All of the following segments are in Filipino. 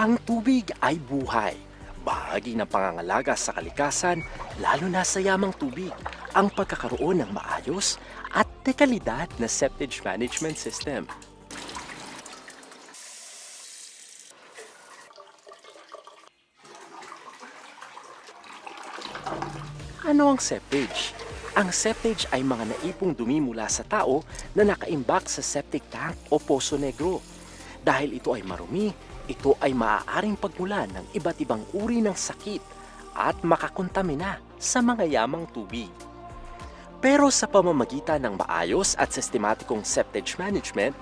Ang tubig ay buhay. Bahagi ng pangangalaga sa kalikasan, lalo na sa yamang tubig, ang pagkakaroon ng maayos at dekalidad na septage management system. Ano ang septage? Ang septage ay mga naipong dumi mula sa tao na nakaimbak sa septic tank o poso negro. Dahil ito ay marumi, ito ay maaaring pagmulan ng iba't ibang uri ng sakit at makakontamina sa mga yamang tubig. Pero sa pamamagitan ng maayos at sistematikong septage management,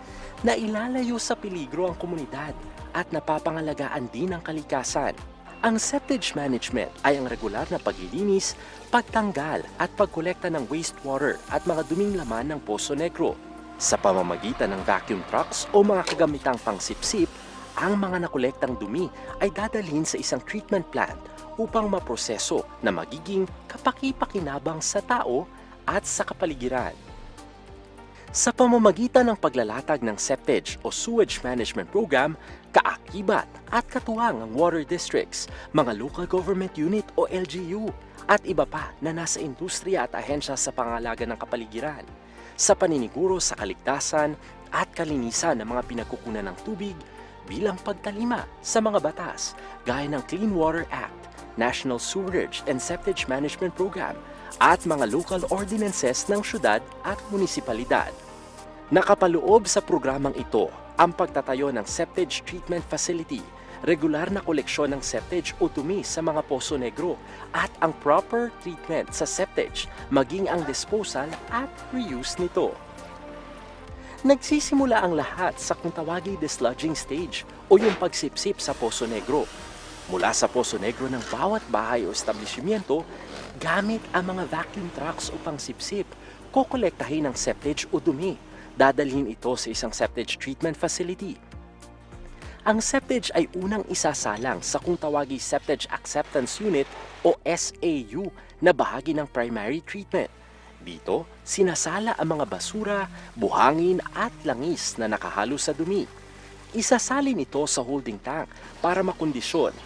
nailalayo sa peligro ang komunidad at napapangalagaan din ang kalikasan. Ang septage management ay ang regular na paglilinis, pagtanggal at pagkolekta ng wastewater at mga duming laman ng Poso Negro. Sa pamamagitan ng vacuum trucks o mga kagamitang pangsipsip, ang mga nakolektang dumi ay dadalhin sa isang treatment plant upang maproseso na magiging kapaki-pakinabang sa tao at sa kapaligiran. Sa pamamagitan ng paglalatag ng septage o sewage management program, kaakibat at katuwang ang water districts, mga local government unit o LGU, at iba pa na nasa industriya at ahensya sa pangalaga ng kapaligiran. Sa paniniguro sa kaligtasan at kalinisan ng mga pinagkukunan ng tubig bilang pagtalima sa mga batas gaya ng Clean Water Act, National Sewerage and Septage Management Program, at mga local ordinances ng syudad at munisipalidad. Nakapaloob sa programang ito ang pagtatayo ng septage treatment facility, regular na koleksyon ng septage o dumi sa mga poso negro, at ang proper treatment sa septage, maging ang disposal at reuse nito. Nagsisimula ang lahat sa kung tawaging dislodging stage o yung pagsipsip sa Poso Negro. Mula sa Poso Negro ng bawat bahay o establishmento, gamit ang mga vacuum trucks upang sipsip, kokolektahin ang septage o dumi. Dadalhin ito sa isang septage treatment facility. Ang septage ay unang isasalang sa kung tawaging Septage Acceptance Unit o SAU na bahagi ng primary treatment. Dito, sinasala ang mga basura, buhangin at langis na nakahalo sa dumi. Isasalin ito sa holding tank para makondisyon.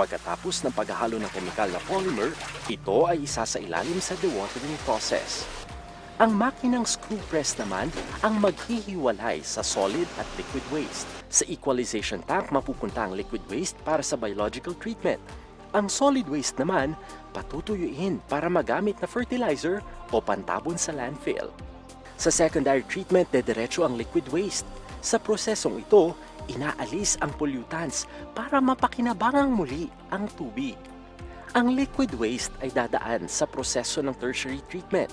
Pagkatapos ng paghahalo ng kemikal na polymer, ito ay isasailalim sa dewatering process. Ang makinang screw press naman ang maghihiwalay sa solid at liquid waste. Sa equalization tank mapupunta ang liquid waste para sa biological treatment. Ang solid waste naman, patutuyuin para magamit na fertilizer o pantabon sa landfill. Sa secondary treatment, dediretso ang liquid waste. Sa prosesong ito, inaalis ang pollutants para mapakinabangang muli ang tubig. Ang liquid waste ay dadaan sa proseso ng tertiary treatment.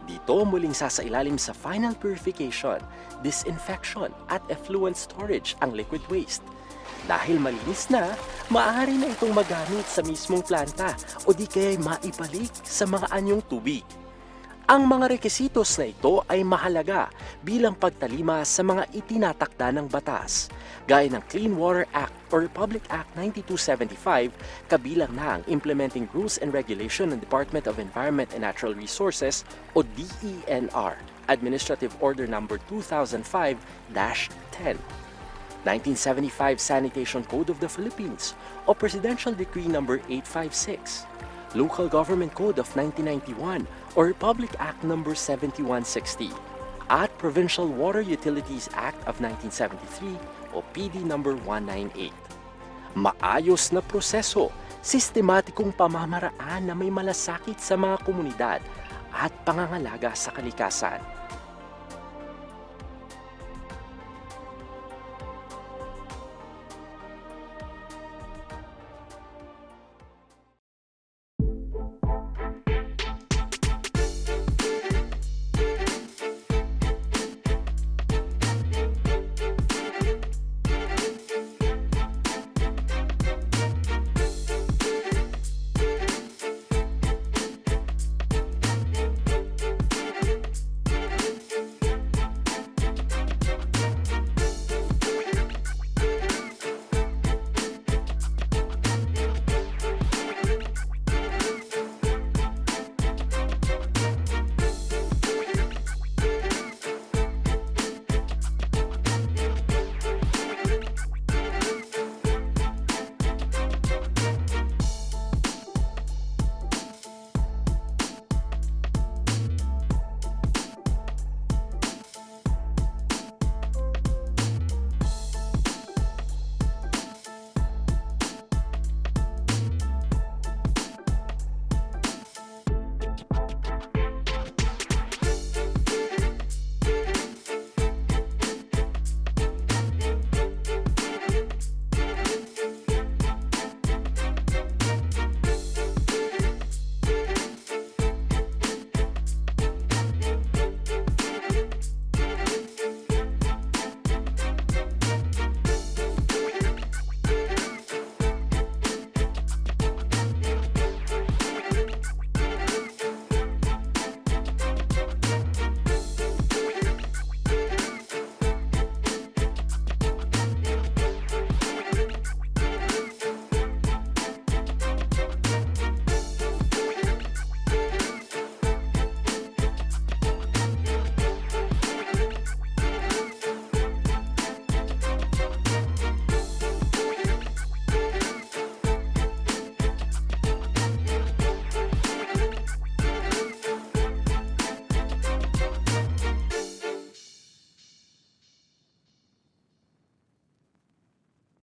Dito muling sasailalim sa final purification, disinfection at effluent storage ang liquid waste. Dahil malinis na, maaari na itong magamit sa mismong planta o di kaya maibalik sa mga anyong tubig. Ang mga rekisitos na ito ay mahalaga bilang pagtalima sa mga itinatakda ng batas, gaya ng Clean Water Act o Republic Act 9275, kabilang na ang Implementing Rules and Regulation ng Department of Environment and Natural Resources o DENR, Administrative Order No. 2005-10. 1975 Sanitation Code of the Philippines o Presidential Decree No. 856, Local Government Code of 1991 o Republic Act No. 7160, at Provincial Water Utilities Act of 1973 o PD No. 198. Maayos na proseso, sistematikong pamamaraan na may malasakit sa mga komunidad at pangangalaga sa kalikasan.